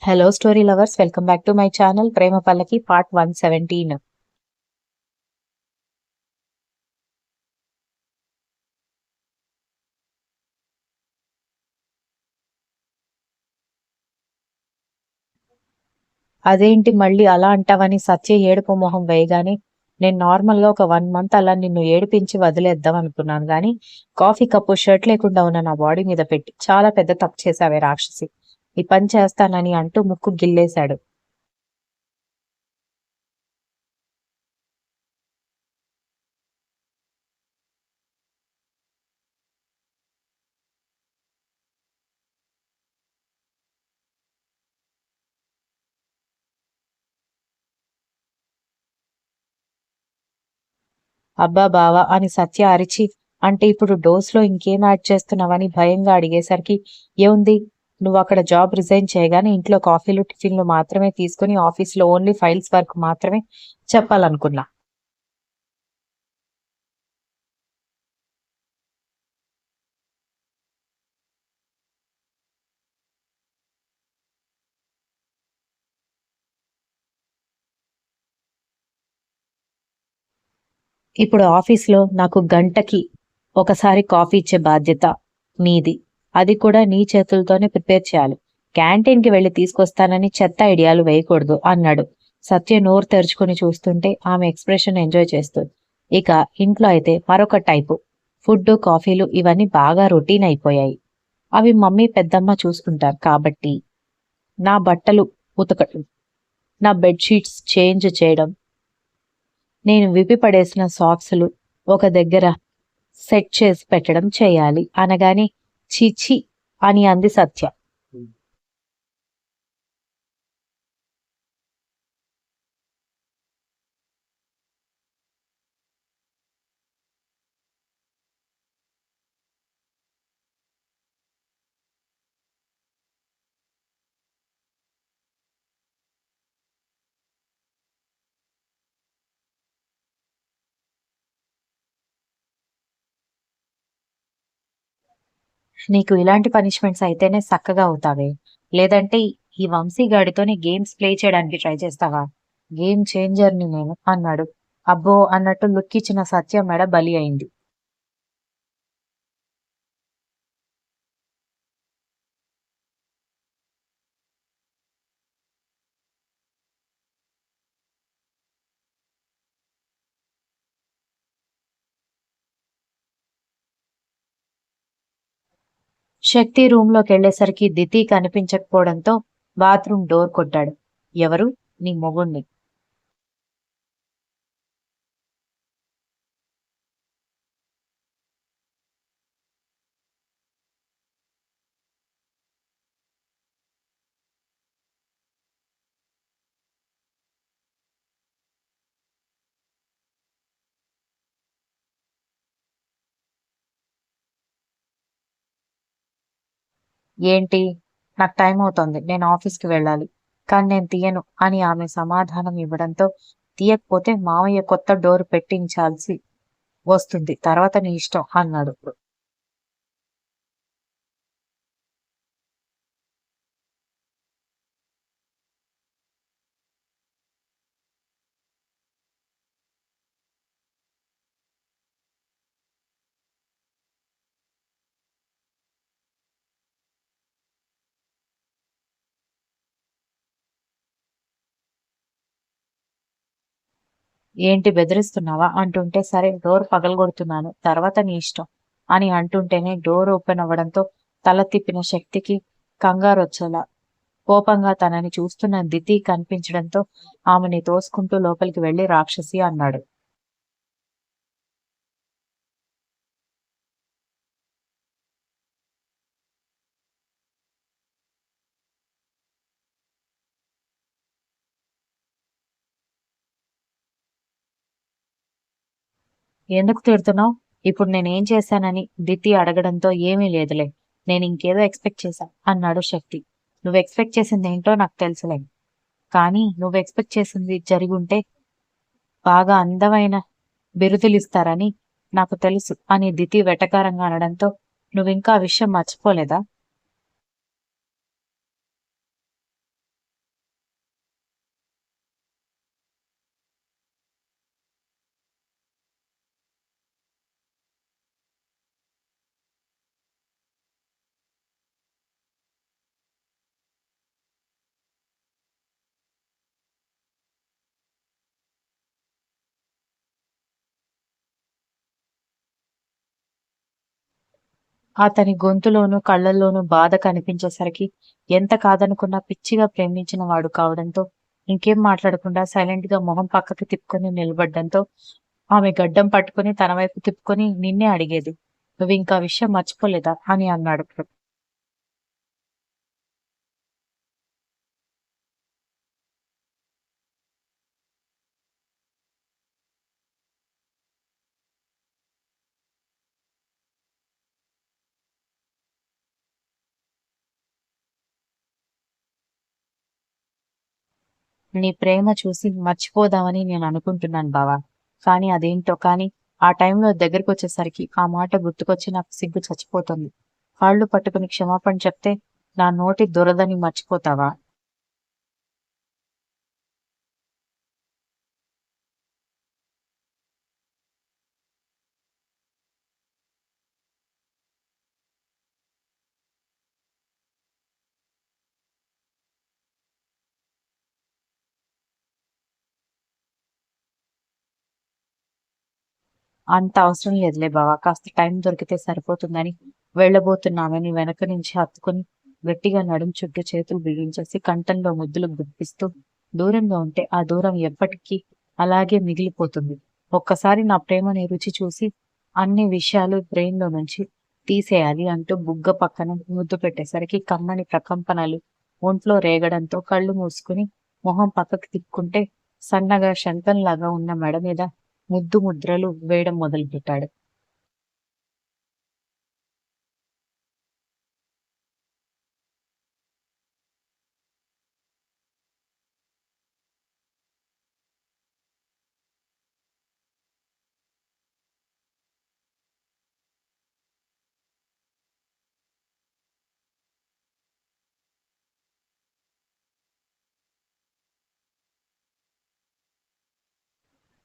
Hello story lovers, welcome back to my channel Prema Pallaki part 117. అదేంటి మళ్ళీ అలా అంటావని సత్య ఏడుపు మొహం వేయగానే, నేను నార్మల్గా ఒక 1 మంత్ అలా నిన్ను ఏడిపించి వదిలేద్దాం అనుకున్నాను గాని, కాఫీ కప్పు షర్ట్ లేకుండా ఉన్న నా బాడీ మీద పెట్టి చాలా పెద్ద తప్పు చేశావే రాక్షసి. ఈ పని చేస్తానని అంటూ ముక్కు గిల్లేశాడు. అబ్బా బావా అని సత్య అరిచి, అంటే ఇప్పుడు డోస్ లో ఇంకేం యాడ్ చేస్తున్నావని భయంగా అడిగేసరికి, ఏముంది, నువ్వు అక్కడ జాబ్ రిజైన్ చేయగానే ఇంట్లో కాఫీలు టిఫిన్లు మాత్రమే తీసుకుని ఆఫీస్లో ఓన్లీ ఫైల్స్ వర్క్ మాత్రమే చెప్పాలనుకున్నా. ఇప్పుడు ఆఫీస్లో నాకు గంటకి ఒకసారి కాఫీ ఇచ్చే బాధ్యత నీది. అది కూడా నీ చేతులతోనే ప్రిపేర్ చేయాలి. క్యాంటీన్కి వెళ్ళి తీసుకొస్తానని చెత్త ఐడియాలు వేయకూడదు అన్నాడు. సత్య నోరు తెరుచుకొని చూస్తుంటే ఆమె ఎక్స్ప్రెషన్ ఎంజాయ్ చేస్తుంది. ఇక ఇంట్లో అయితే మరొక టైపు. ఫుడ్, కాఫీలు ఇవన్నీ బాగా రొటీన్ అయిపోయాయి. అవి మమ్మీ పెద్దమ్మ చూసుకుంటారు కాబట్టి నా బట్టలు ఉతకడం, నా బెడ్షీట్స్ చేంజ్ చేయడం, నేను విప్పి పడేసిన సాక్సులు ఒక దగ్గర సెట్ చేసి పెట్టడం చేయాలి అనగానే, చీచి అని అంది సత్య. నీకు ఇలాంటి పనిష్మెంట్స్ అయితేనే చక్కగా అవుతావే, లేదంటే ఈ వంశీగాడితోనే గేమ్స్ ప్లే చేయడానికి ట్రై చేస్తావా? గేమ్ చేంజర్ని నేను అన్నాడు. అబ్బో అన్నట్టు లుక్కిచ్చిన సత్య మెడ బలి అయింది. శక్తి రూమ్ లోకి వెళ్లేసరికి దితి కనిపించకపోవడంతో బాత్రూమ్ డోర్ కొట్టాడు. ఎవరు? నీ మొగుణ్ణి. ఏంటి? నాకు టైం అవుతోంది, నేను ఆఫీస్కి వెళ్ళాలి. కానీ నేను తీయను అని ఆమె సమాధానం ఇవ్వడంతో, తీయకపోతే మావయ్య కొత్త డోర్ పెట్టించాల్సి వస్తుంది, తర్వాత నీ ఇష్టం అన్నాడు. ఏంటి బెదిరిస్తున్నావా అంటుంటే, సరే డోర్ పగలగొడుతున్నాను, తర్వాత నీ ఇష్టం అని అంటుంటేనే డోర్ ఓపెన్ అవ్వడంతో తల తిప్పిన శక్తికి కంగారొచ్చేలా కోపంగా తనని చూస్తున్న దితి కనిపించడంతో ఆమెని తోసుకుంటూ లోపలికి వెళ్లి రాక్షసి అన్నాడు. ఎందుకు తిడుతున్నావు? ఇప్పుడు నేనేం చేశానని దితి అడగడంతో, ఏమీ లేదులే, నేను ఇంకేదో ఎక్స్పెక్ట్ చేశా అన్నాడు శక్తి. నువ్వు ఎక్స్పెక్ట్ చేసింది ఏంటో నాకు తెలుసులే, కానీ నువ్వు ఎక్స్పెక్ట్ చేసింది జరుగుంటే బాగా అందమైన బిరుదులిస్తారని నాకు తెలుసు అని దితి వెటకారంగా అనడంతో, నువ్వింకా ఆ విషయం మర్చిపోలేదా? అతని గొంతులోనూ, కళ్ళల్లోనూ బాధ కనిపించేసరికి ఎంత కాదనుకున్నా పిచ్చిగా ప్రేమించిన వాడు కావడంతో ఇంకేం మాట్లాడకుండా సైలెంట్ గా మొహం పక్కకి తిప్పుకొని నిలబడ్డంతో ఆమె గడ్డం పట్టుకొని తన వైపు తిప్పుకొని నిన్నే అడిగేది. నువ్వింకా విషయం మర్చిపోలేదా అని అన్నాడు. నీ ప్రేమ చూసి మర్చిపోదామని నేను అనుకుంటున్నాను బావా. కానీ అదేంటో కానీ ఆ టైంలో దగ్గరకొచ్చేసరికి ఆ మాట గుర్తుకొచ్చి నాకు సిగ్గు చచ్చిపోతుంది. కాళ్ళు పట్టుకుని క్షమాపణ చెప్తే నా నోటి దురదని మర్చిపోతావా? అంత అవసరం లేదులే బావా. కాస్త టైం దొరికితే సరిపోతుందని వెళ్ళబోతున్నామని వెనక నుంచి హత్తుకుని గట్టిగా నడుం చుట్టూ చేతులు బిగించేసి కంఠంలో ముద్దులు గుప్పిస్తూ దూరంగా ఉంటే ఆ దూరం ఎప్పటికీ అలాగే మిగిలిపోతుంది. ఒక్కసారి నా ప్రేమని రుచి చూసి అన్ని విషయాలు బ్రెయిన్ లో నుంచి తీసేయాలి అంటూ బుగ్గ పక్కన ముద్దు పెట్టేసరికి కమ్మని ప్రకంపనలు ఒంట్లో రేగడంతో కళ్ళు మూసుకుని మొహం పక్కకి తిప్పుకుంటే సన్నగా శంఖంలాగా ఉన్న మెడ మీద ముద్దు ముద్రలు వేయడం మొదలుపెట్టాడు.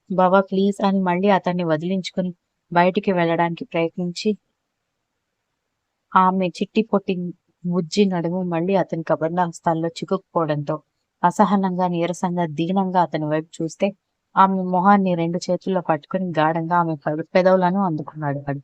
బావా ప్లీజ్ అని మళ్ళీ అతన్ని వదిలించుకుని బయటికి వెళ్ళడానికి ప్రయత్నించి ఆమె చిట్టి పొట్టి బుజ్జి నడుము మళ్ళీ అతని కబర్ల హస్తాల్లో చిక్కుకుపోవడంతో అసహనంగా, నీరసంగా, దీనంగా అతని వైపు చూస్తే ఆమె మొహాన్ని రెండు చేతుల్లో పట్టుకుని గాఢంగా ఆమె పెదవులను అందుకున్నాడు వాడు.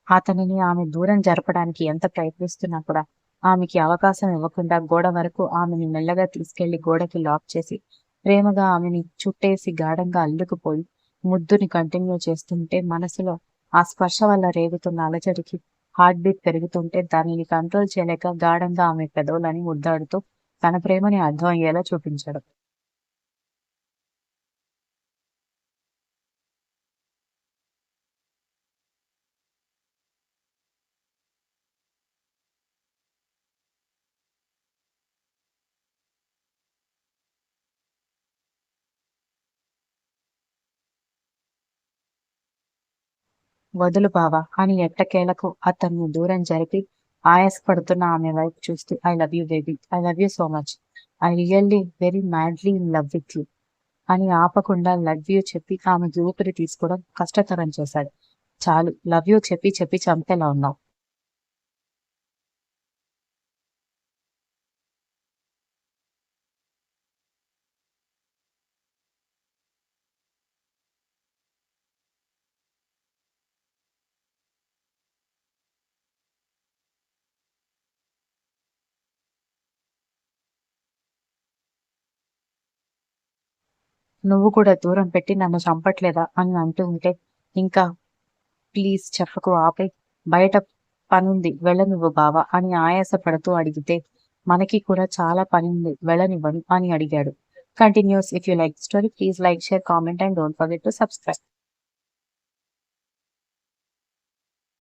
అతనిని ఆమె దూరం జరపడానికి ఎంత ప్రయత్నిస్తున్నా కూడా ఆమెకి అవకాశం ఇవ్వకుండా గోడ వరకు ఆమెని మెల్లగా తీసుకెళ్లి గోడకి లాక్ చేసి ప్రేమగా ఆమెని చుట్టేసి గాఢంగా అల్లుకుపోయి ముద్దుని కంటిన్యూ చేస్తుంటే మనసులో ఆ స్పర్శ వల్ల రేగుతున్న అలజడికి హార్ట్ బీట్ పెరుగుతుంటే దానిని కంట్రోల్ చేయలేక గాఢంగా ఆమె పెదవులని ముద్దాడుతూ తన ప్రేమని అర్థం అయ్యేలా చూపించాడు. వదులు బావా అని ఎట్టకేలకు అతన్ని దూరం జరిపి ఆయాసపడుతున్న ఆమె వైపు చూస్తూ I love you baby, I love you so much, I really very madly in love with you అని ఆపకుండా లవ్ యూ చెప్పి ఆమెకి ఊపిరి తీసుకోవడం కష్టతరం చేశాడు. చాలు, లవ్ యూ చెప్పి చెప్పి చంపేలా ఉన్నావు. నువ్వు కూడా దూరం పెట్టి నన్ను చంపట్లేదా అని అంటూ ఉంటే ఇంకా ప్లీజ్ చెప్పకు ఆపై, బయట పనుంది వెళ్ళనివ్వు బావా అని ఆయాస పడుతూ అడిగితే మనకి కూడా చాలా పని ఉంది వెళ్ళనివ్వను అని అడిగాడు. Continuous. If you like story please like share comment and don't forget to subscribe.